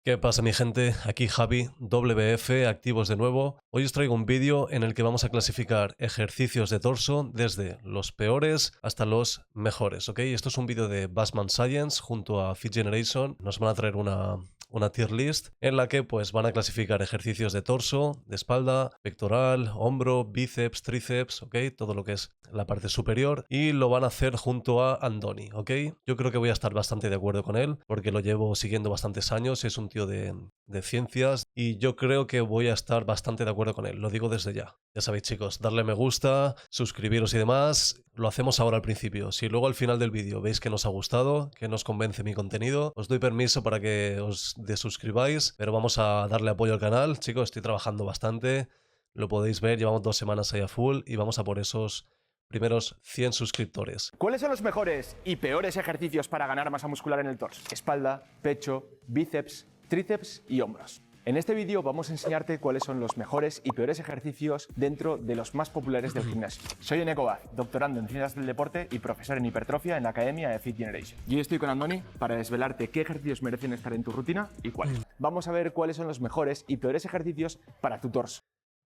¿Qué pasa, mi gente? Aquí Javi, WF, activos de nuevo. Hoy os traigo un vídeo en el que vamos a clasificar ejercicios de torso desde los peores hasta los mejores, ¿ok? Esto es un vídeo de Bassman Science junto a Fit Generation. Nos van a traer una tier list en la que pues van a clasificar ejercicios de torso, de espalda, pectoral, hombro, bíceps, tríceps, ¿ok? Todo lo que es la parte superior, y lo van a hacer junto a Andoni, ¿ok? Yo creo que voy a estar bastante de acuerdo con él porque lo llevo siguiendo bastantes años, es un tío de ciencias y yo creo que voy a estar bastante de acuerdo con él, lo digo desde ya. Ya sabéis, chicos, darle me gusta, suscribiros y demás, lo hacemos ahora al principio. Si luego al final del vídeo veis que nos ha gustado, que nos convence mi contenido, os doy permiso para que os desuscribáis, pero vamos a darle apoyo al canal, chicos, estoy trabajando bastante, lo podéis ver, llevamos 2 semanas ahí a full y vamos a por esos primeros 100 suscriptores. ¿Cuáles son los mejores y peores ejercicios para ganar masa muscular en el torso? Espalda, pecho, bíceps, tríceps y hombros. En este vídeo vamos a enseñarte cuáles son los mejores y peores ejercicios dentro de los más populares del gimnasio. Soy Eneco Baz, doctorando en Ciencias del Deporte y profesor en hipertrofia en la Academia de Fit Generation. Y hoy estoy con Andoni para desvelarte qué ejercicios merecen estar en tu rutina y cuáles. Vamos a ver cuáles son los mejores y peores ejercicios para tu torso.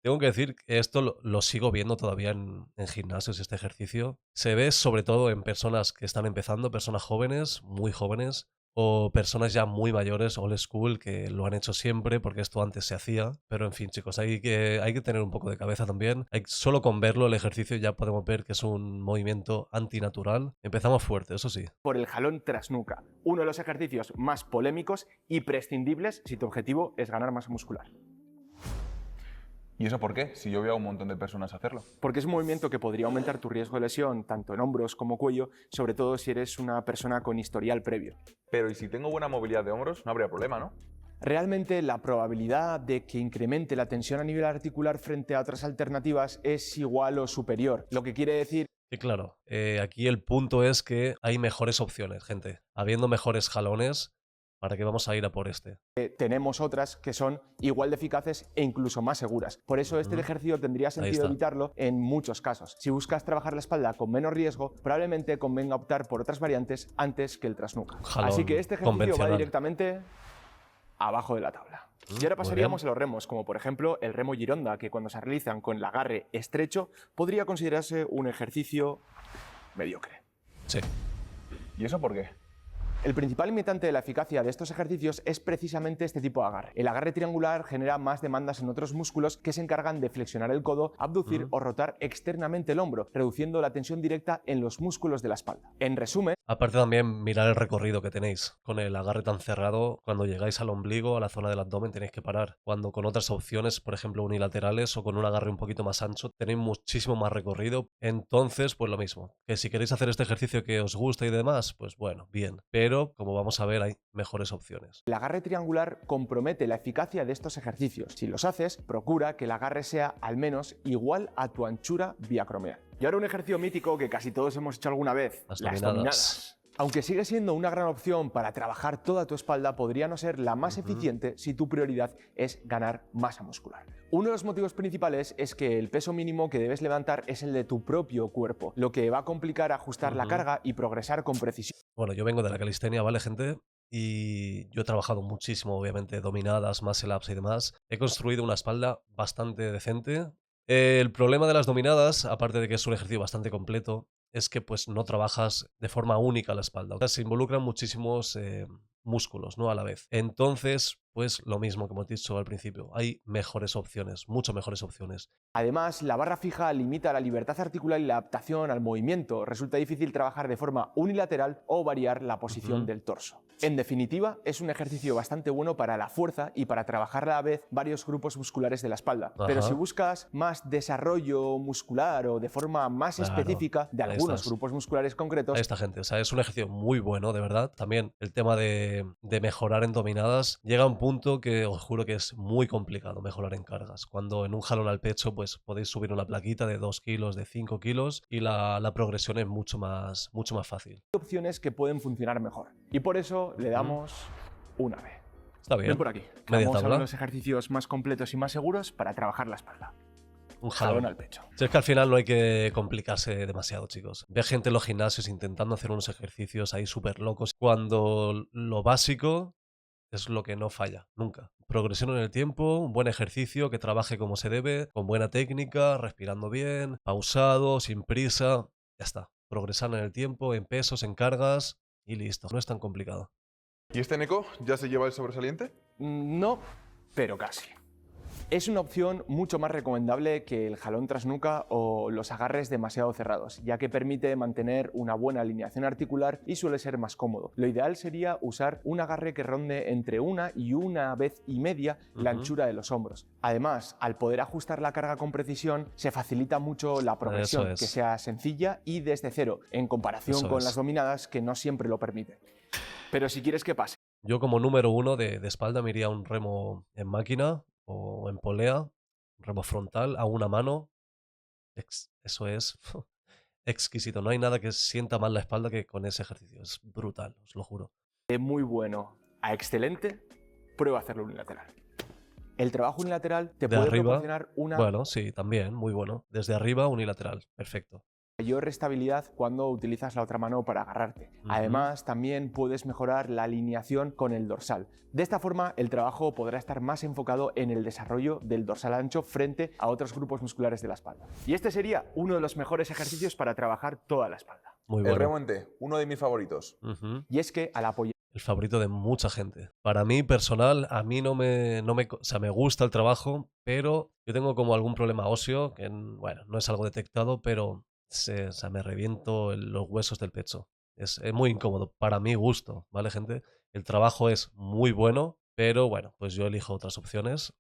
Tengo que decir que esto lo sigo viendo todavía en gimnasios, este ejercicio. Se ve sobre todo en personas que están empezando, personas jóvenes, muy jóvenes, o personas ya muy mayores, old school, que lo han hecho siempre porque esto antes se hacía. Pero en fin, chicos, hay que tener un poco de cabeza también. Solo con verlo, el ejercicio, ya podemos ver que es un movimiento antinatural. Empezamos fuerte, eso sí. Por el jalón tras nuca, uno de los ejercicios más polémicos y prescindibles si tu objetivo es ganar masa muscular. ¿Y eso por qué? Si yo veo a un montón de personas hacerlo. Porque es un movimiento que podría aumentar tu riesgo de lesión tanto en hombros como cuello, sobre todo si eres una persona con historial previo. Pero ¿y si tengo buena movilidad de hombros? No habría problema, ¿no? Realmente la probabilidad de que incremente la tensión a nivel articular frente a otras alternativas es igual o superior, lo que quiere decir Y claro, aquí el punto es que hay mejores opciones, gente. Habiendo mejores jalones, ¿para qué vamos a ir a por este? que tenemos otras que son igual de eficaces e incluso más seguras. Por eso este ejercicio tendría sentido evitarlo en muchos casos. Si buscas trabajar la espalda con menos riesgo, probablemente convenga optar por otras variantes antes que el trasnuca. Así que este ejercicio va directamente abajo de la tabla. Y ahora pasaríamos a los remos, como por ejemplo el remo Gironda, que cuando se realizan con el agarre estrecho podría considerarse un ejercicio mediocre. Sí. ¿Y eso por qué? El principal limitante de la eficacia de estos ejercicios es precisamente este tipo de agarre. El agarre triangular genera más demandas en otros músculos que se encargan de flexionar el codo, abducir o rotar externamente el hombro, reduciendo la tensión directa en los músculos de la espalda. En resumen, aparte también mirar el recorrido que tenéis. Con el agarre tan cerrado, cuando llegáis al ombligo, a la zona del abdomen, tenéis que parar. Cuando con otras opciones, por ejemplo unilaterales o con un agarre un poquito más ancho, tenéis muchísimo más recorrido. Entonces, pues lo mismo. Que si queréis hacer este ejercicio que os gusta y demás, pues bueno, bien. Pero, como vamos a ver, hay mejores opciones. el agarre triangular compromete la eficacia de estos ejercicios. Si los haces, procura que el agarre sea al menos igual a tu anchura biacromial. Y ahora un ejercicio mítico que casi todos hemos hecho alguna vez, las dominadas. Aunque sigue siendo una gran opción para trabajar toda tu espalda, podría no ser la más eficiente si tu prioridad es ganar masa muscular. Uno de los motivos principales es que el peso mínimo que debes levantar es el de tu propio cuerpo, lo que va a complicar ajustar la carga y progresar con precisión. Bueno, yo vengo de la calistenia, ¿vale, gente? Y yo he trabajado muchísimo, obviamente, dominadas, muscle ups y demás. He construido una espalda bastante decente. El problema de las dominadas, aparte de que es un ejercicio bastante completo, es que pues no trabajas de forma única la espalda. O sea, se involucran muchísimos músculos, ¿no? A la vez. Entonces, pues lo mismo que hemos dicho al principio, hay mejores opciones, mucho mejores opciones. Además, la barra fija limita la libertad articular y la adaptación al movimiento. Resulta difícil trabajar de forma unilateral o variar la posición del torso. En definitiva, es un ejercicio bastante bueno para la fuerza y para trabajar a la vez varios grupos musculares de la espalda. Pero si buscas más desarrollo muscular o de forma más específica de algunos grupos musculares concretos... Ahí está, gente. O sea, es un ejercicio muy bueno, de verdad. También el tema de mejorar en dominadas llega a un punto que os juro que es muy complicado mejorar en cargas. Cuando en un jalón al pecho pues podéis subir una plaquita de 2 kilos, de 5 kilos y la progresión es mucho más fácil. Hay opciones que pueden funcionar mejor y por eso le damos una B. Está bien. Ven por aquí. Vamos a ver los ejercicios más completos y más seguros para trabajar la espalda. Un jalón al pecho. Si es que al final no hay que complicarse demasiado, chicos. Ve gente en los gimnasios intentando hacer unos ejercicios ahí súper locos cuando lo básico es lo que no falla, nunca. Progresión en el tiempo, un buen ejercicio, que trabaje como se debe, con buena técnica, respirando bien, pausado, sin prisa. Ya está. Progresar en el tiempo, en pesos, en cargas y listo. No es tan complicado. ¿Y este Neko ya se lleva el sobresaliente? No, pero casi. Es una opción mucho más recomendable que el jalón tras nuca o los agarres demasiado cerrados, ya que permite mantener una buena alineación articular y suele ser más cómodo. Lo ideal sería usar un agarre que ronde entre 1,5 veces la anchura de los hombros. Además, al poder ajustar la carga con precisión, se facilita mucho la progresión, que sea sencilla y desde cero, en comparación con las dominadas, que no siempre lo permiten. Pero si quieres que pase. Yo como número 1 de espalda me iría a un remo en máquina o en polea, remo frontal a una mano. Eso es exquisito. No hay nada que sienta mal la espalda que con ese ejercicio. Es brutal, os lo juro. De muy bueno a excelente, prueba a hacerlo unilateral. El trabajo unilateral te puede proporcionar una... Bueno, sí, también, muy bueno. Desde arriba, unilateral, perfecto. Mayor estabilidad cuando utilizas la otra mano para agarrarte. Además, también puedes mejorar la alineación con el dorsal. De esta forma, el trabajo podrá estar más enfocado en el desarrollo del dorsal ancho frente a otros grupos musculares de la espalda. Y este sería uno de los mejores ejercicios para trabajar toda la espalda. Muy bueno. El remo en T, uno de mis favoritos. Y es que al apoyar... El favorito de mucha gente. Para mí, personal, a mí o sea, me gusta el trabajo, pero yo tengo como algún problema óseo, que, bueno, no es algo detectado, pero... o sea, me reviento los huesos del pecho. Es muy incómodo, para mi gusto, ¿vale, gente? El trabajo es muy bueno, pero bueno, pues yo elijo otras opciones.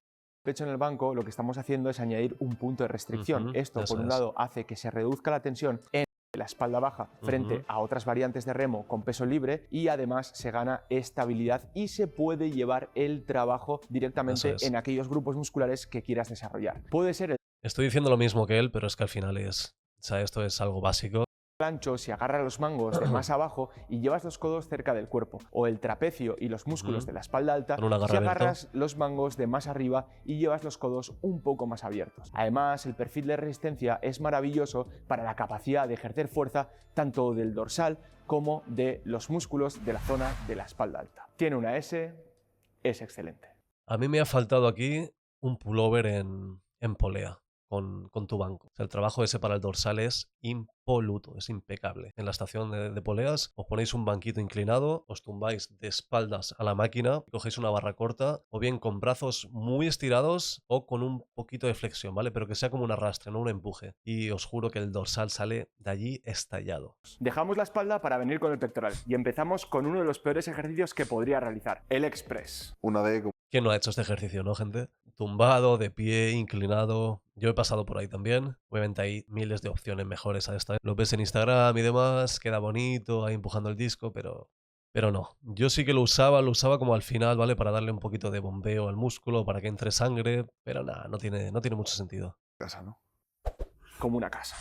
Pecho en el banco, lo que estamos haciendo es añadir un punto de restricción. Esto, por un lado, hace que se reduzca la tensión en la espalda baja frente a otras variantes de remo con peso libre y además se gana estabilidad y se puede llevar el trabajo directamente en aquellos grupos musculares que quieras desarrollar. Puede ser Estoy diciendo lo mismo que él, pero es que al final es... O sea, esto es algo básico. Ancho si agarras los mangos de más abajo y llevas los codos cerca del cuerpo, o el trapecio y los músculos de la espalda alta si agarras los mangos de más arriba y llevas los codos un poco más abiertos. Además, el perfil de resistencia es maravilloso para la capacidad de ejercer fuerza tanto del dorsal como de los músculos de la zona de la espalda alta. Tiene una S, es excelente. A mí me ha faltado aquí un pullover en polea. Con tu banco. O sea, el trabajo ese para el dorsal es impoluto, es impecable. En la estación de poleas os ponéis un banquito inclinado, os tumbáis de espaldas a la máquina, cogéis una barra corta, o bien con brazos muy estirados o con un poquito de flexión, ¿vale? Pero que sea como un arrastre, no un empuje. Y os juro que el dorsal sale de allí estallado. Dejamos la espalda para venir con el pectoral y empezamos con uno de los peores ejercicios que podría realizar, el express. Una de... ¿Quién no ha hecho este ejercicio, no, gente? Tumbado, de pie, inclinado. Yo he pasado por ahí también. Obviamente hay miles de opciones mejores a esta. Lo ves en Instagram y demás, queda bonito, ahí empujando el disco, pero no. Yo sí que lo usaba como al final, ¿vale? Para darle un poquito de bombeo al músculo, para que entre sangre, pero nada, no tiene mucho sentido. Casa, ¿no? Como una casa.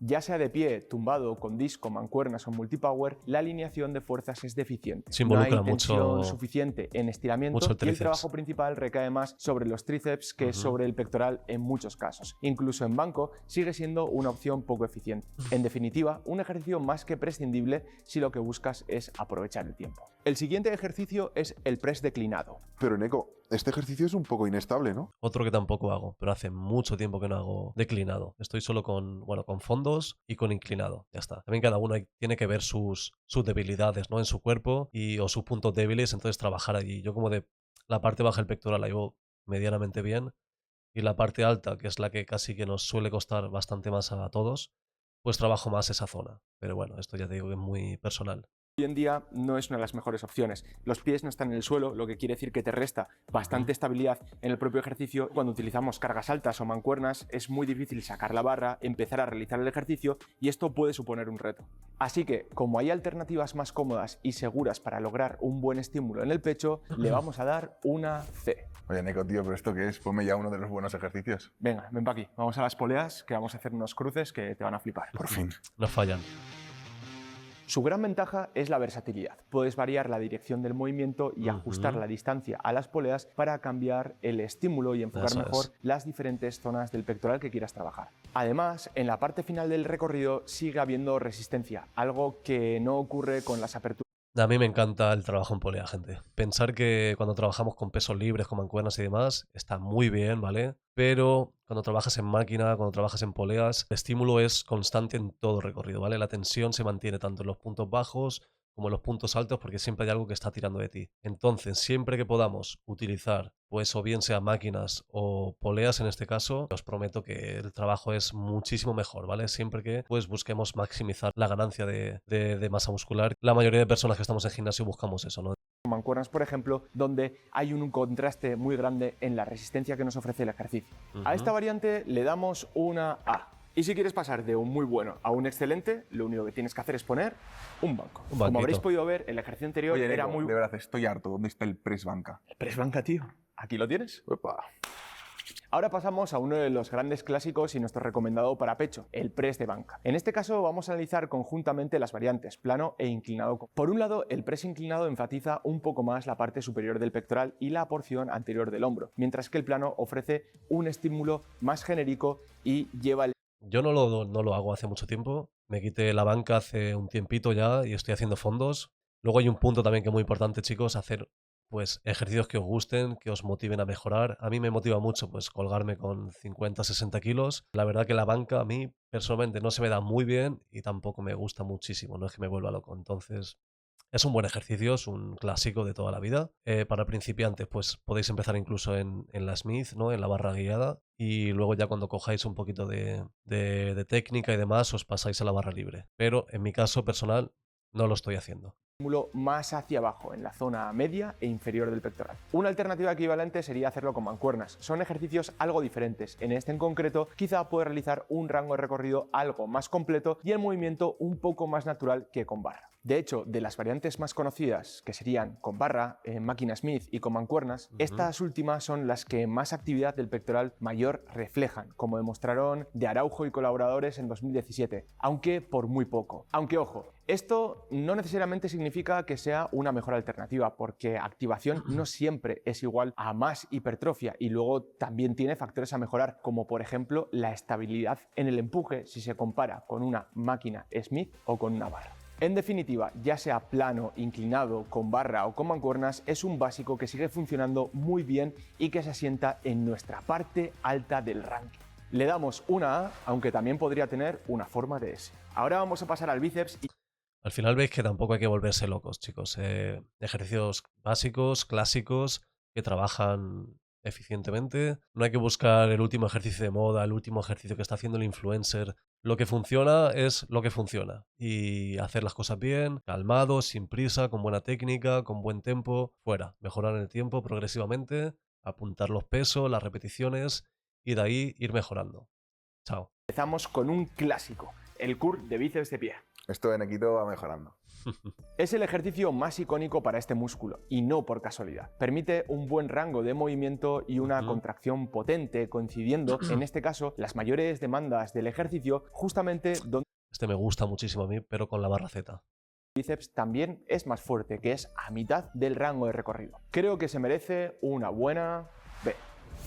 Ya sea de pie, tumbado, con disco, mancuernas o multipower, la alineación de fuerzas es deficiente. Se involucra no hay tensión suficiente en estiramiento y el trabajo principal recae más sobre los tríceps que sobre el pectoral en muchos casos. Incluso en banco sigue siendo una opción poco eficiente. En definitiva, un ejercicio más que prescindible si lo que buscas es aprovechar el tiempo. El siguiente ejercicio es el press declinado. Pero Neko, este ejercicio es un poco inestable, ¿no? Otro que tampoco hago, pero hace mucho tiempo que no hago declinado. Estoy solo con fondos y con inclinado. Ya está. También cada uno tiene que ver sus debilidades, ¿no? En su cuerpo o sus puntos débiles, entonces trabajar allí. Yo como de la parte baja del pectoral la llevo medianamente bien y la parte alta, que es la que casi que nos suele costar bastante más a todos, pues trabajo más esa zona. Pero bueno, esto ya te digo que es muy personal. Hoy en día no es una de las mejores opciones. Los pies no están en el suelo, lo que quiere decir que te resta bastante estabilidad en el propio ejercicio. Cuando utilizamos cargas altas o mancuernas es muy difícil sacar la barra, empezar a realizar el ejercicio y esto puede suponer un reto. Así que, como hay alternativas más cómodas y seguras para lograr un buen estímulo en el pecho, le vamos a dar una C. Oye, Neko, tío, ¿pero esto qué es? Ponme ya uno de los buenos ejercicios. Venga, ven para aquí. Vamos a las poleas, que vamos a hacer unos cruces que te van a flipar. Por fin. No fallan. Su gran ventaja es la versatilidad. Puedes variar la dirección del movimiento y ajustar la distancia a las poleas para cambiar el estímulo y enfocar mejor las diferentes zonas del pectoral que quieras trabajar. Además, en la parte final del recorrido sigue habiendo resistencia, algo que no ocurre con las aperturas A mí me encanta el trabajo en polea, gente. Pensar que cuando trabajamos con pesos libres, con mancuernas y demás, está muy bien, ¿vale? Pero cuando trabajas en máquina, cuando trabajas en poleas, el estímulo es constante en todo el recorrido, ¿vale? La tensión se mantiene tanto en los puntos bajos como en los puntos altos porque siempre hay algo que está tirando de ti. Entonces, siempre que podamos utilizar, pues o bien sea máquinas o poleas en este caso, os prometo que el trabajo es muchísimo mejor, ¿vale? Siempre que pues busquemos maximizar la ganancia de masa muscular. La mayoría de personas que estamos en gimnasio buscamos eso, ¿no? Mancuernas, por ejemplo, donde hay un contraste muy grande en la resistencia que nos ofrece el ejercicio. A esta variante le damos una A. Y si quieres pasar de un muy bueno a un excelente, lo único que tienes que hacer es poner un banco. Como habréis podido ver, el ejercicio anterior Oye, era Nico, muy... de verdad, estoy harto. ¿Dónde está el press banca? ¿El press banca, tío? ¿Aquí lo tienes? Uepa. Ahora pasamos a uno de los grandes clásicos y nuestro recomendado para pecho, el press de banca. En este caso vamos a analizar conjuntamente las variantes plano e inclinado. Por un lado, el press inclinado enfatiza un poco más la parte superior del pectoral y la porción anterior del hombro, mientras que el plano ofrece un estímulo más genérico y lleva el... Yo no lo hago hace mucho tiempo. Me quité la banca hace un tiempito ya y estoy haciendo fondos. Luego hay un punto también que es muy importante, chicos, hacer pues ejercicios que os gusten, que os motiven a mejorar. A mí me motiva mucho pues colgarme con 50, 60 kilos. La verdad que la banca a mí personalmente no se me da muy bien y tampoco me gusta muchísimo, no es que me vuelva loco. Entonces es un buen ejercicio, es un clásico de toda la vida. Para principiantes, pues podéis empezar incluso en la Smith, ¿no? En la barra guiada. Y luego ya cuando cojáis un poquito de técnica y demás, os pasáis a la barra libre. Pero en mi caso personal, no lo estoy haciendo. Estímulo más hacia abajo, en la zona media e inferior del pectoral. Una alternativa equivalente sería hacerlo con mancuernas. Son ejercicios algo diferentes. En este en concreto, quizá puedes realizar un rango de recorrido algo más completo y el movimiento un poco más natural que con barra. De hecho, de las variantes más conocidas, que serían con barra, máquina Smith y con mancuernas, estas últimas son las que más actividad del pectoral mayor reflejan, como demostraron De Araujo y colaboradores en 2017, aunque por muy poco. Aunque ojo, esto no necesariamente significa que sea una mejor alternativa, porque activación no siempre es igual a más hipertrofia y luego también tiene factores a mejorar, como por ejemplo la estabilidad en el empuje si se compara con una máquina Smith o con una barra. En definitiva, ya sea plano, inclinado, con barra o con mancuernas, es un básico que sigue funcionando muy bien y que se asienta en nuestra parte alta del ranking. Le damos una A, aunque también podría tener una forma de S. Ahora vamos a pasar al bíceps y... Al final veis que tampoco hay que volverse locos, chicos. Ejercicios básicos, clásicos, que trabajan eficientemente. No hay que buscar el último ejercicio de moda, el último ejercicio que está haciendo el influencer. Lo que funciona es lo que funciona. Y hacer las cosas bien, calmado, sin prisa, con buena técnica, con buen tempo, fuera. Mejorar en el tiempo progresivamente, apuntar los pesos, las repeticiones y de ahí ir mejorando. Chao. Empezamos con un clásico, el curl de bíceps de pie. Esto de Nequito va mejorando. Es el ejercicio más icónico para este músculo, y no por casualidad. Permite un buen rango de movimiento y una contracción potente, coincidiendo, en este caso, las mayores demandas del ejercicio, justamente donde Este me gusta muchísimo a mí, pero con la barra Z. el bíceps también es más fuerte, que es a mitad del rango de recorrido. Creo que se merece una buena B.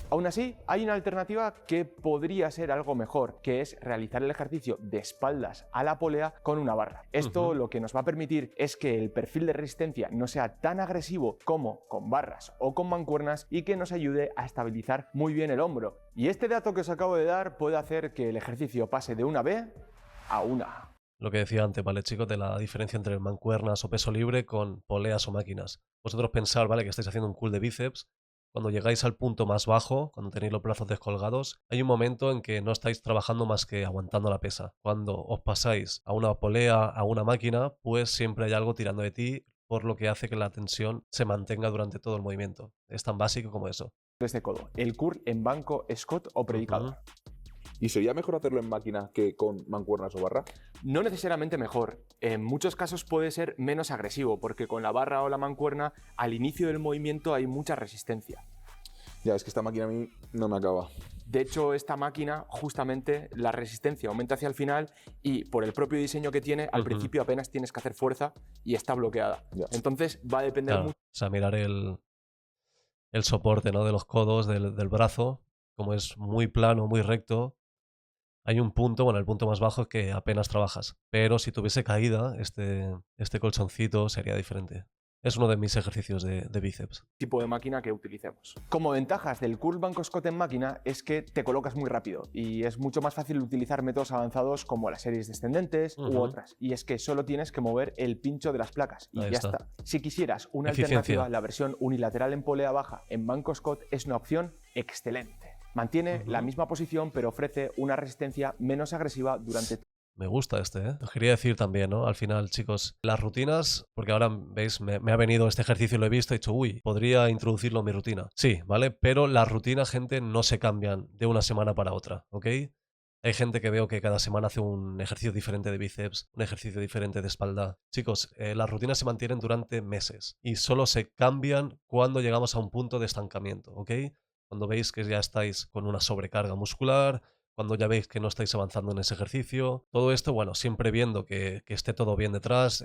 Aún así, hay una alternativa que podría ser algo mejor, que es realizar el ejercicio de espaldas a la polea con una barra. Esto lo que nos va a permitir es que el perfil de resistencia no sea tan agresivo como con barras o con mancuernas y que nos ayude a estabilizar muy bien el hombro. Y este dato que os acabo de dar puede hacer que el ejercicio pase de una B a una A. Lo que decía antes, ¿vale, chicos? De la diferencia entre mancuernas o peso libre con poleas o máquinas. Vosotros pensad, ¿vale? Que estáis haciendo un curl de bíceps. Cuando llegáis al punto más bajo, cuando tenéis los brazos descolgados, hay un momento en que no estáis trabajando más que aguantando la pesa. Cuando os pasáis a una polea, a una máquina, pues siempre hay algo tirando de ti, por lo que hace que la tensión se mantenga durante todo el movimiento. Es tan básico como eso. Desde codo, el curl en banco, Scott o predicador. ¿Y sería mejor hacerlo en máquina que con mancuernas o barra? No necesariamente mejor. En muchos casos puede ser menos agresivo, porque con la barra o la mancuerna, al inicio del movimiento hay mucha resistencia. Ya, es que esta máquina a mí no me acaba. De hecho, esta máquina, justamente, la resistencia aumenta hacia el final y por el propio diseño que tiene, al principio apenas tienes que hacer fuerza y está bloqueada. Ya. Entonces va a depender mucho. O sea, mirar el soporte, ¿no? De los codos, del brazo, como es muy plano, muy recto. Hay un punto, bueno, el punto más bajo es que apenas trabajas. Pero si tuviese caída, este colchoncito sería diferente. Es uno de mis ejercicios de bíceps. Tipo de máquina que utilicemos. Como ventajas del curl banco Scott en máquina es que te colocas muy rápido y es mucho más fácil utilizar métodos avanzados como las series descendentes u otras. Y es que solo tienes que mover el pincho de las placas y Ahí ya está. Si quisieras una Eficiencia. alternativa, la versión unilateral en polea baja en banco Scott es una opción excelente. Mantiene la misma posición pero ofrece una resistencia menos agresiva durante Me gusta ¿eh? Os quería decir también, ¿no? Al final, chicos, las rutinas, porque ahora, ¿veis? Me ha venido este ejercicio y lo he visto y he dicho, uy, podría introducirlo en mi rutina. Sí, ¿vale? Pero las rutinas, gente, no se cambian de una semana para otra, ¿ok? Hay gente que veo que cada semana hace un ejercicio diferente de bíceps, un ejercicio diferente de espalda. Chicos, las rutinas se mantienen durante meses y solo se cambian cuando llegamos a un punto de estancamiento, ¿ok? Cuando veis que ya estáis con una sobrecarga muscular, cuando ya veis que no estáis avanzando en ese ejercicio. Todo esto, bueno, siempre viendo que esté todo bien detrás,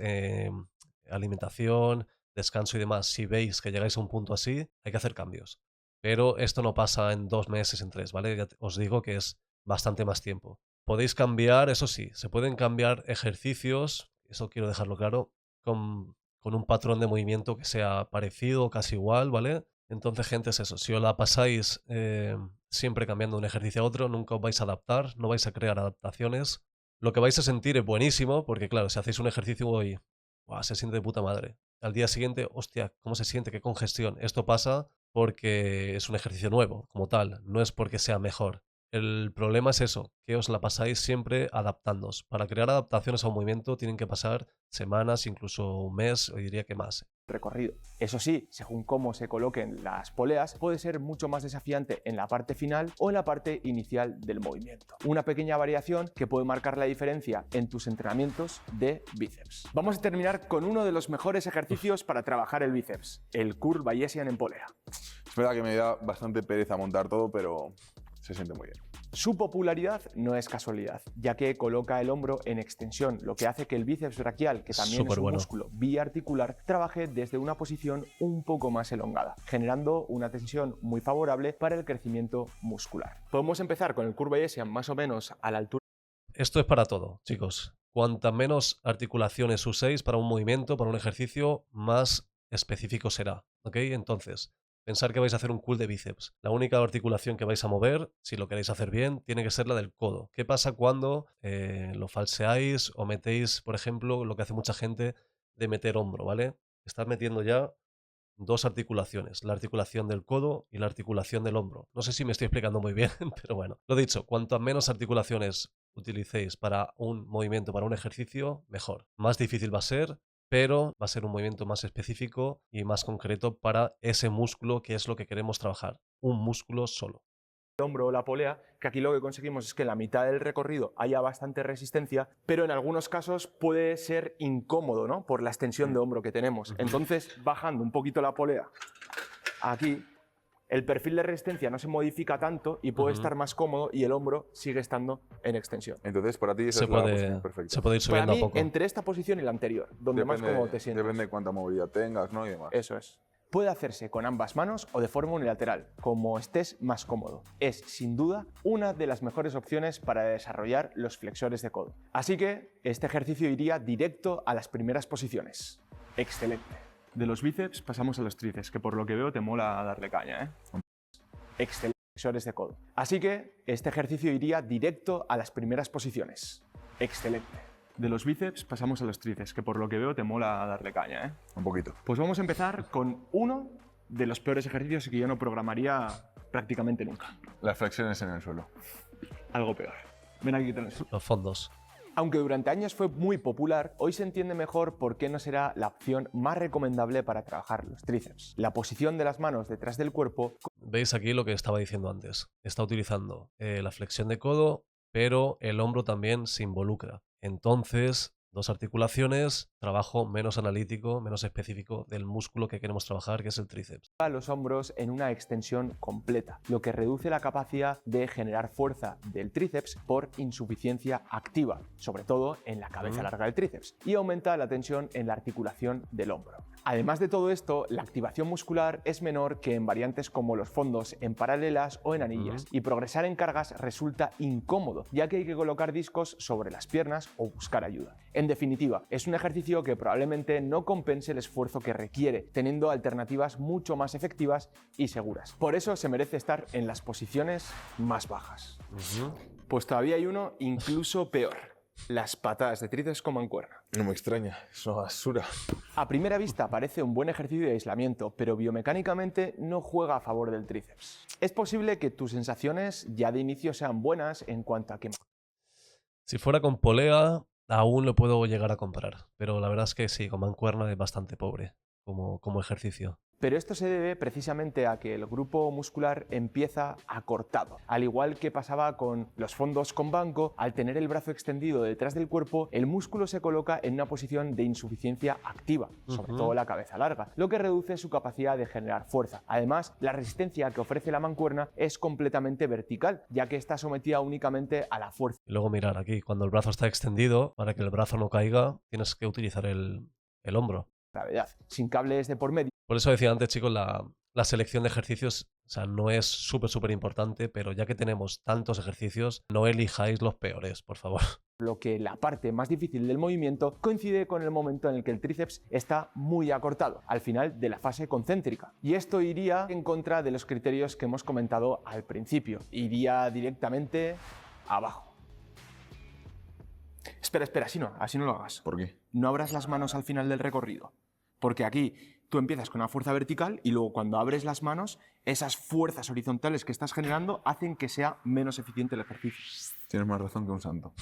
alimentación, descanso y demás. Si veis que llegáis a un punto así, hay que hacer cambios. Pero esto no pasa en 2 meses, en 3, ¿vale? Ya os digo que es bastante más tiempo. Podéis cambiar, eso sí, se pueden cambiar ejercicios, eso quiero dejarlo claro, con un patrón de movimiento que sea parecido, casi igual, ¿vale? Entonces, gente, es eso. Si os la pasáis siempre cambiando un ejercicio a otro, nunca os vais a adaptar, no vais a crear adaptaciones. Lo que vais a sentir es buenísimo, porque claro, si hacéis un ejercicio hoy, ¡buah!, se siente de puta madre. Al día siguiente, hostia, ¿cómo se siente? Qué congestión. Esto pasa porque es un ejercicio nuevo, como tal, no es porque sea mejor. El problema es eso, que os la pasáis siempre adaptándoos. Para crear adaptaciones a un movimiento tienen que pasar semanas, incluso un mes, o diría que más. recorrido. Eso sí, según cómo se coloquen las poleas, puede ser mucho más desafiante en la parte final o en la parte inicial del movimiento. Una pequeña variación que puede marcar la diferencia en tus entrenamientos de bíceps. Vamos a terminar con uno de los mejores ejercicios para trabajar el bíceps, el curl Bayesian en polea. Es verdad que me da bastante pereza montar todo, pero se siente muy bien. Su popularidad no es casualidad, ya que coloca el hombro en extensión, lo que hace que el bíceps braquial, que también es un músculo biarticular, trabaje desde una posición un poco más elongada, generando una tensión muy favorable para el crecimiento muscular. Podemos empezar con el curl Bayesian más o menos a la altura. Esto es para todo, chicos. Cuantas menos articulaciones uséis para un movimiento, para un ejercicio, más específico será, ¿ok? Entonces, pensar que vais a hacer un curl de bíceps. La única articulación que vais a mover, si lo queréis hacer bien, tiene que ser la del codo. ¿Qué pasa cuando lo falseáis o metéis, por ejemplo, lo que hace mucha gente de meter hombro, ¿vale? Estás metiendo ya dos articulaciones, la articulación del codo y la articulación del hombro. No sé si me estoy explicando muy bien, pero bueno. Lo dicho, cuantas menos articulaciones utilicéis para un movimiento, para un ejercicio, mejor. Más difícil va a ser, pero va a ser un movimiento más específico y más concreto para ese músculo que es lo que queremos trabajar. Un músculo solo. El hombro o la polea, que aquí lo que conseguimos es que en la mitad del recorrido haya bastante resistencia, pero en algunos casos puede ser incómodo, ¿no? Por la extensión de hombro que tenemos. Entonces, bajando un poquito la polea aquí, el perfil de resistencia no se modifica tanto y puede estar más cómodo y el hombro sigue estando en extensión. Entonces, para ti esa es la posición perfecta. Se puede ir subiendo para mí, a poco. entre esta posición y la anterior, donde más cómodo te sientes. Depende de cuánta movilidad tengas, ¿no? Y demás. Eso es. Puede hacerse con ambas manos o de forma unilateral, como estés más cómodo. Es, sin duda, una de las mejores opciones para desarrollar los flexores de codo. Así que este ejercicio iría directo a las primeras posiciones. Excelente. De los bíceps pasamos a los tríceps, que por lo que veo te mola darle caña, ¿eh? Excelente. Flexores de codo. Así que este ejercicio iría directo a las primeras posiciones. Excelente. De los bíceps pasamos a los tríceps, que por lo que veo te mola darle caña, ¿eh? Un poquito. Pues vamos a empezar con uno de los peores ejercicios que yo no programaría prácticamente nunca. Las flexiones en el suelo. Algo peor. Ven aquí, tenés. Los fondos. Aunque durante años fue muy popular, hoy se entiende mejor por qué no será la opción más recomendable para trabajar los tríceps. La posición de las manos detrás del cuerpo. ¿Veis aquí lo que estaba diciendo antes? Está utilizando la flexión de codo, pero el hombro también se involucra. Entonces, dos articulaciones trabajo menos analítico, menos específico del músculo que queremos trabajar, que es el tríceps. A los hombros en una extensión completa, lo que reduce la capacidad de generar fuerza del tríceps por insuficiencia activa, sobre todo en la cabeza larga del tríceps, y aumenta la tensión en la articulación del hombro. Además de todo esto, la activación muscular es menor que en variantes como los fondos en paralelas o en anillas, y progresar en cargas resulta incómodo, ya que hay que colocar discos sobre las piernas o buscar ayuda. En definitiva, es un ejercicio que probablemente no compense el esfuerzo que requiere, teniendo alternativas mucho más efectivas y seguras. Por eso se merece estar en las posiciones más bajas. Pues todavía hay uno incluso peor: las patadas de tríceps con mancuerna. No me extraña, es una basura. A primera vista parece un buen ejercicio de aislamiento, pero biomecánicamente no juega a favor del tríceps. Es posible que tus sensaciones ya de inicio sean buenas en cuanto a que... Si fuera con polea, aún lo puedo llegar a comparar, pero la verdad es que sí, con mancuerna es bastante pobre como ejercicio. Pero esto se debe precisamente a que el grupo muscular empieza acortado. Al igual que pasaba con los fondos con banco, al tener el brazo extendido detrás del cuerpo, el músculo se coloca en una posición de insuficiencia activa, sobre todo la cabeza larga, lo que reduce su capacidad de generar fuerza. Además, la resistencia que ofrece la mancuerna es completamente vertical, ya que está sometida únicamente a la fuerza. Y luego mirar aquí, cuando el brazo está extendido, para que el brazo no caiga, tienes que utilizar el hombro. Gravedad, sin cables de por medio. Por eso decía antes, chicos, la selección de ejercicios, o sea, no es súper importante, pero ya que tenemos tantos ejercicios, no elijáis los peores, por favor. Lo que la parte más difícil del movimiento coincide con el momento en el que el tríceps está muy acortado, al final de la fase concéntrica. Y esto iría en contra de los criterios que hemos comentado al principio. Iría directamente abajo. Espera, así no lo hagas. ¿Por qué? No abras las manos al final del recorrido, porque aquí tú empiezas con una fuerza vertical y luego cuando abres las manos, esas fuerzas horizontales que estás generando hacen que sea menos eficiente el ejercicio. Tienes más razón que un santo.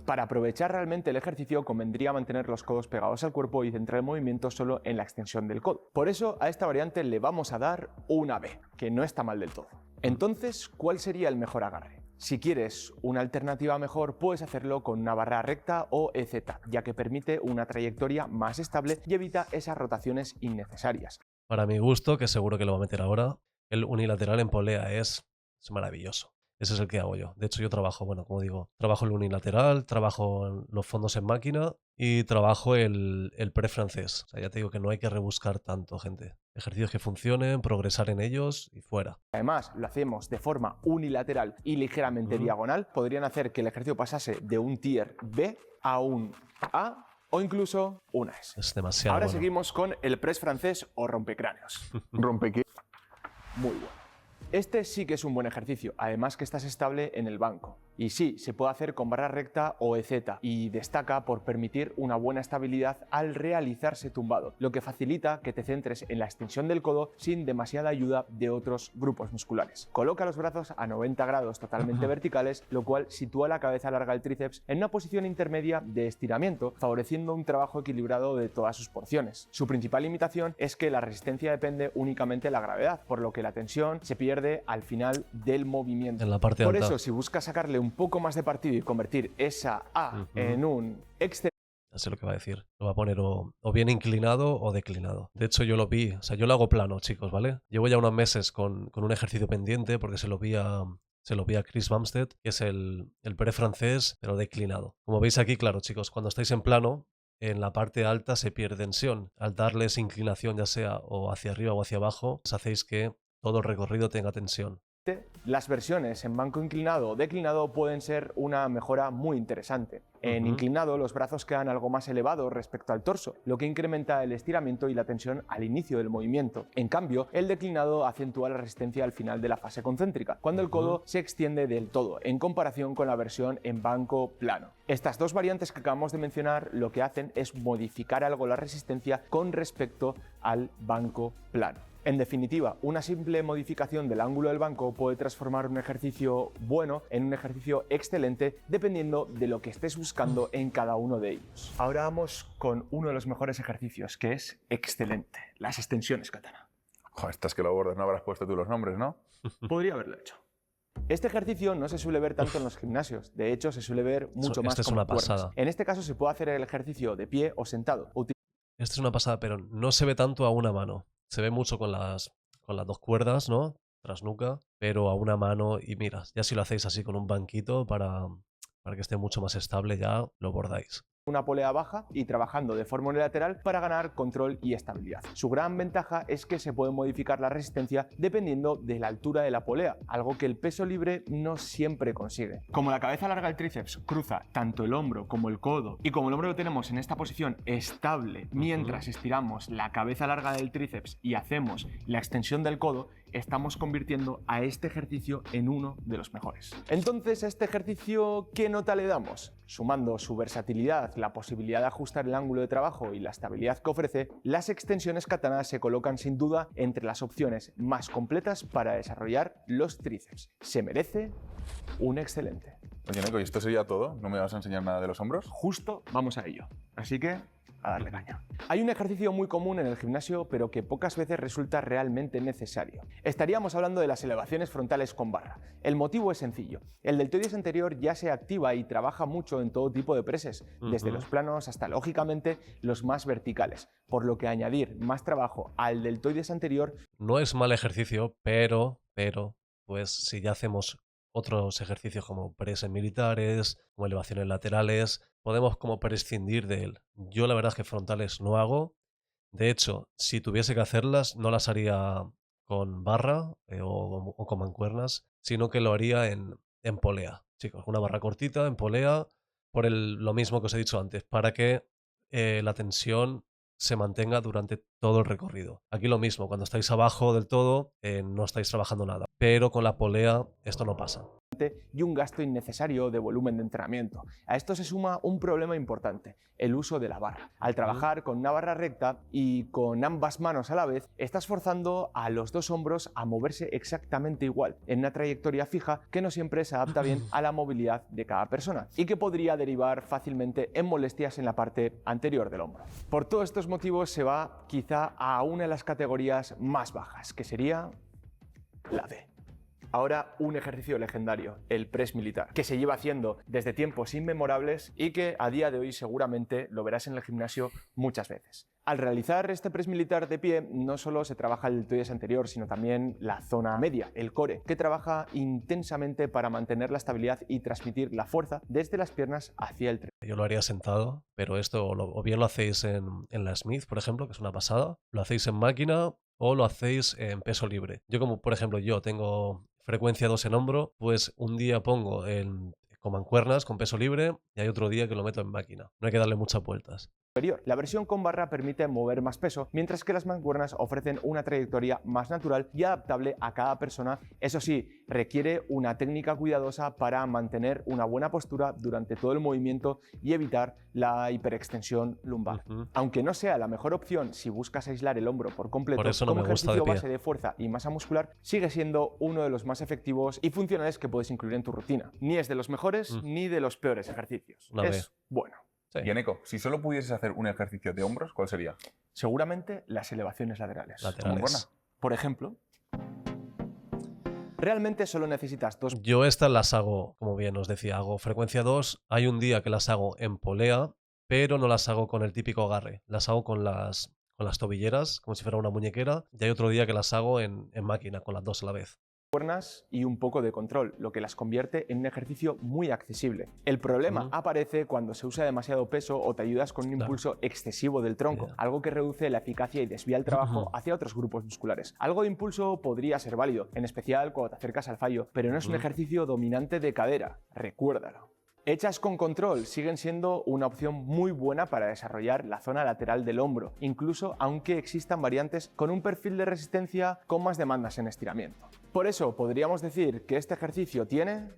Para aprovechar realmente el ejercicio convendría mantener los codos pegados al cuerpo y centrar el movimiento solo en la extensión del codo. Por eso a esta variante le vamos a dar una B, que no está mal del todo. Entonces, ¿cuál sería el mejor agarre? Si quieres una alternativa mejor, puedes hacerlo con una barra recta o EZ, ya que permite una trayectoria más estable y evita esas rotaciones innecesarias. Para mi gusto, que seguro que lo va a meter ahora, el unilateral en polea es maravilloso. Ese es el que hago yo. De hecho, yo trabajo, bueno, como digo, trabajo el unilateral, trabajo los fondos en máquina y trabajo el pre francés. O sea, ya te digo que no hay que rebuscar tanto, gente. Ejercicios que funcionen, progresar en ellos y fuera. Además, lo hacemos de forma unilateral y ligeramente diagonal. Podrían hacer que el ejercicio pasase de un tier B a un A o incluso una S. Es demasiado Ahora bueno. seguimos con el press francés o rompecráneos. ¿Rompe qué? Muy bueno. Este sí que es un buen ejercicio, además que estás estable en el banco. Y sí, se puede hacer con barra recta o EZ y destaca por permitir una buena estabilidad al realizarse tumbado, lo que facilita que te centres en la extensión del codo sin demasiada ayuda de otros grupos musculares. Coloca los brazos a 90 grados totalmente verticales, lo cual sitúa la cabeza larga del tríceps en una posición intermedia de estiramiento, favoreciendo un trabajo equilibrado de todas sus porciones. Su principal limitación es que la resistencia depende únicamente de la gravedad, por lo que la tensión se pierde al final del movimiento. En la parte Por alta. eso, si buscas sacarle un poco más de partido y convertir esa A en un exterior, Ya sé lo que va a decir. Lo va a poner o bien inclinado o declinado. De hecho, yo lo vi. O sea, yo lo hago plano, chicos, ¿vale? Llevo ya unos meses con un ejercicio pendiente porque se lo vi a Chris Bumstead, que es el pre francés, pero declinado. Como veis aquí, claro, chicos, cuando estáis en plano, en la parte alta se pierde tensión. Al darles inclinación, ya sea o hacia arriba o hacia abajo, os hacéis que todo el recorrido tenga tensión. las versiones en banco inclinado o declinado pueden ser una mejora muy interesante. En inclinado, los brazos quedan algo más elevados respecto al torso, lo que incrementa el estiramiento y la tensión al inicio del movimiento. En cambio, el declinado acentúa la resistencia al final de la fase concéntrica, cuando el codo se extiende del todo, en comparación con la versión en banco plano. Estas dos variantes que acabamos de mencionar lo que hacen es modificar algo la resistencia con respecto al banco plano. En definitiva, una simple modificación del ángulo del banco puede transformar un ejercicio bueno en un ejercicio excelente dependiendo de lo que estés buscando en cada uno de ellos. Ahora vamos con uno de los mejores ejercicios, que es excelente, las extensiones katana. Joder, estás que lo bordes, no habrás puesto tú los nombres, ¿no? Podría haberlo hecho. Este ejercicio no se suele ver tanto en los gimnasios, de hecho se suele ver mucho más Esta es con una mancuernas. pasada. En este caso se puede hacer el ejercicio de pie o sentado. Esta es una pasada, pero no se ve tanto a una mano. Se ve mucho con las 2 cuerdas, ¿no? Tras nuca, pero a una mano. Y mira, ya si lo hacéis así con un banquito para que esté mucho más estable, ya lo bordáis. Una polea baja y trabajando de forma unilateral para ganar control y estabilidad. Su gran ventaja es que se puede modificar la resistencia dependiendo de la altura de la polea, algo que el peso libre no siempre consigue. Como la cabeza larga del tríceps cruza tanto el hombro como el codo y como el hombro lo tenemos en esta posición estable mientras estiramos la cabeza larga del tríceps y hacemos la extensión del codo, estamos convirtiendo a este ejercicio en uno de los mejores. Entonces, ¿a este ejercicio qué nota le damos? Sumando su versatilidad, la posibilidad de ajustar el ángulo de trabajo y la estabilidad que ofrece, las extensiones katana se colocan sin duda entre las opciones más completas para desarrollar los tríceps. Se merece un excelente. Oye, Neko, ¿y esto sería todo? ¿No me vas a enseñar nada de los hombros? Justo vamos a ello. Así que a darle caña. Hay un ejercicio muy común en el gimnasio, pero que pocas veces resulta realmente necesario. Estaríamos hablando de las elevaciones frontales con barra. El motivo es sencillo. El deltoides anterior ya se activa y trabaja mucho en todo tipo de preses, desde los planos hasta, lógicamente, los más verticales, por lo que añadir más trabajo al deltoides anterior No es mal ejercicio, pero, pues si ya hacemos otros ejercicios como preses militares, como elevaciones laterales, podemos como prescindir de él. Yo la verdad es que frontales no hago. De hecho, si tuviese que hacerlas, no las haría con barra o con mancuernas, sino que lo haría en polea. Chicos, una barra cortita en polea, por lo mismo que os he dicho antes, para que la tensión se mantenga durante todo el recorrido. Aquí lo mismo, cuando estáis abajo del todo, no estáis trabajando nada. Pero con la polea esto no pasa. Y un gasto innecesario de volumen de entrenamiento. A esto se suma un problema importante, el uso de la barra. Al trabajar con una barra recta y con ambas manos a la vez, estás forzando a los dos hombros a moverse exactamente igual, en una trayectoria fija que no siempre se adapta bien a la movilidad de cada persona y que podría derivar fácilmente en molestias en la parte anterior del hombro. Por todos estos motivos se va quizá a una de las categorías más bajas, que sería la D. Ahora un ejercicio legendario, el press militar, que se lleva haciendo desde tiempos inmemorables y que a día de hoy seguramente lo verás en el gimnasio muchas veces. Al realizar este press militar de pie, no solo se trabaja el deltoides anterior, sino también la zona media, el core, que trabaja intensamente para mantener la estabilidad y transmitir la fuerza desde las piernas hacia el tren. Yo lo haría sentado, pero esto o bien lo hacéis en la Smith, por ejemplo, que es una pasada, lo hacéis en máquina o lo hacéis en peso libre. Yo como, por ejemplo, yo tengo frecuencia 2 en hombro, pues un día pongo con mancuernas, con peso libre, y hay otro día que lo meto en máquina. No hay que darle muchas vueltas. La versión con barra permite mover más peso, mientras que las mancuernas ofrecen una trayectoria más natural y adaptable a cada persona. Eso sí, requiere una técnica cuidadosa para mantener una buena postura durante todo el movimiento y evitar la hiperextensión lumbar. Aunque no sea la mejor opción si buscas aislar el hombro por completo, Por eso no como me gusta ejercicio de pie. base de fuerza y masa muscular, sigue siendo uno de los más efectivos y funcionales que puedes incluir en tu rutina. Ni es de los mejores ni de los peores ejercicios. Es bueno. Sí. Y Neko, si solo pudieses hacer un ejercicio de hombros, ¿cuál sería? Seguramente las elevaciones laterales. Laterales. Por ejemplo, realmente solo necesitas dos. Yo estas las hago, como bien os decía, hago frecuencia 2. Hay un día que las hago en polea, pero no las hago con el típico agarre. Las hago con las tobilleras, como si fuera una muñequera. Y hay otro día que las hago en máquina, con las dos a la vez. Cuernas y un poco de control, lo que las convierte en un ejercicio muy accesible. El problema aparece cuando se usa demasiado peso o te ayudas con un impulso excesivo del tronco, algo que reduce la eficacia y desvía el trabajo hacia otros grupos musculares. Algo de impulso podría ser válido, en especial cuando te acercas al fallo, pero no es un ejercicio dominante de cadera, recuérdalo. Hechas con control siguen siendo una opción muy buena para desarrollar la zona lateral del hombro, incluso aunque existan variantes con un perfil de resistencia con más demandas en estiramiento. Por eso podríamos decir que este ejercicio tiene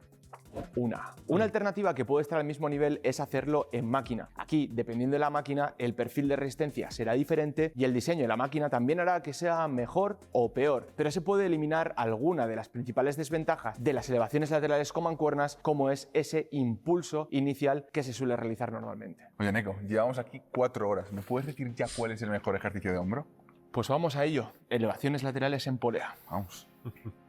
una alternativa que puede estar al mismo nivel es hacerlo en máquina. Aquí, dependiendo de la máquina, el perfil de resistencia será diferente y el diseño de la máquina también hará que sea mejor o peor, pero se puede eliminar alguna de las principales desventajas de las elevaciones laterales con mancuernas, como es ese impulso inicial que se suele realizar normalmente. Oye, Neko, llevamos aquí 4 horas. ¿Me puedes decir ya cuál es el mejor ejercicio de hombro? Pues vamos a ello. Elevaciones laterales en polea. Vamos.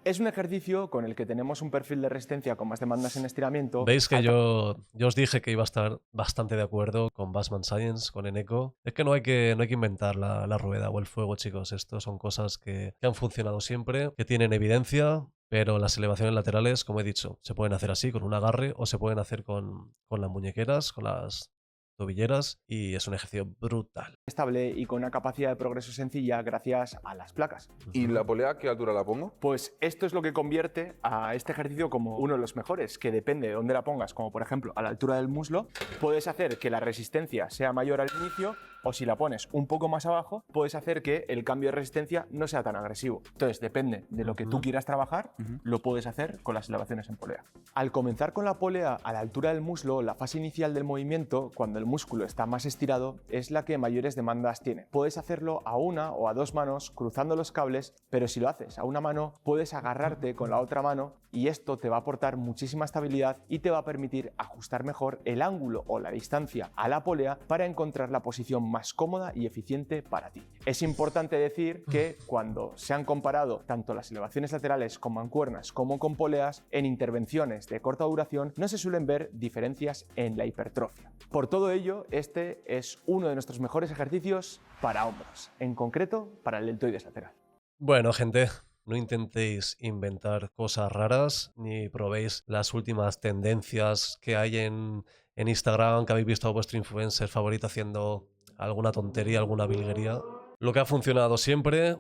Es un ejercicio con el que tenemos un perfil de resistencia con más demandas en estiramiento. Veis que yo os dije que iba a estar bastante de acuerdo con Bassman Science, con Eneco. Es que no hay que inventar la rueda o el fuego, chicos. Estos son cosas que han funcionado siempre, que tienen evidencia, pero las elevaciones laterales, como he dicho, se pueden hacer así, con un agarre, o se pueden hacer con las muñequeras, con las tobilleras, y es un ejercicio brutal. Estable y con una capacidad de progreso sencilla gracias a las placas. ¿Y la polea a qué altura la pongo? Pues esto es lo que convierte a este ejercicio como uno de los mejores, que depende de dónde la pongas, como por ejemplo a la altura del muslo, puedes hacer que la resistencia sea mayor al inicio, o si la pones un poco más abajo, puedes hacer que el cambio de resistencia no sea tan agresivo. Entonces, depende de lo que tú quieras trabajar, lo puedes hacer con las elevaciones en polea. Al comenzar con la polea a la altura del muslo, la fase inicial del movimiento, cuando el músculo está más estirado, es la que mayores demandas tiene. Puedes hacerlo a una o a dos manos, cruzando los cables, pero si lo haces a una mano, puedes agarrarte con la otra mano y esto te va a aportar muchísima estabilidad y te va a permitir ajustar mejor el ángulo o la distancia a la polea para encontrar la posición más cómoda y eficiente para ti. Es importante decir que cuando se han comparado tanto las elevaciones laterales con mancuernas como con poleas, en intervenciones de corta duración no se suelen ver diferencias en la hipertrofia. Por todo ello, este es uno de nuestros mejores ejercicios para hombros, en concreto para el deltoides lateral. Bueno, gente, no intentéis inventar cosas raras, ni probéis las últimas tendencias que hay en Instagram, que habéis visto a vuestro influencer favorito haciendo alguna tontería, alguna virguería. Lo que ha funcionado siempre,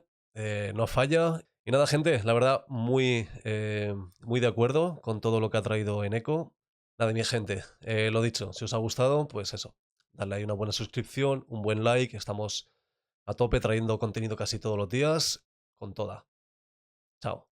no falla. Y nada, gente, la verdad, muy de acuerdo con todo lo que ha traído Eneco. Nada, mi gente, lo dicho, si os ha gustado, pues eso, darle ahí una buena suscripción, un buen like. Estamos a tope trayendo contenido casi todos los días, con toda. Chao.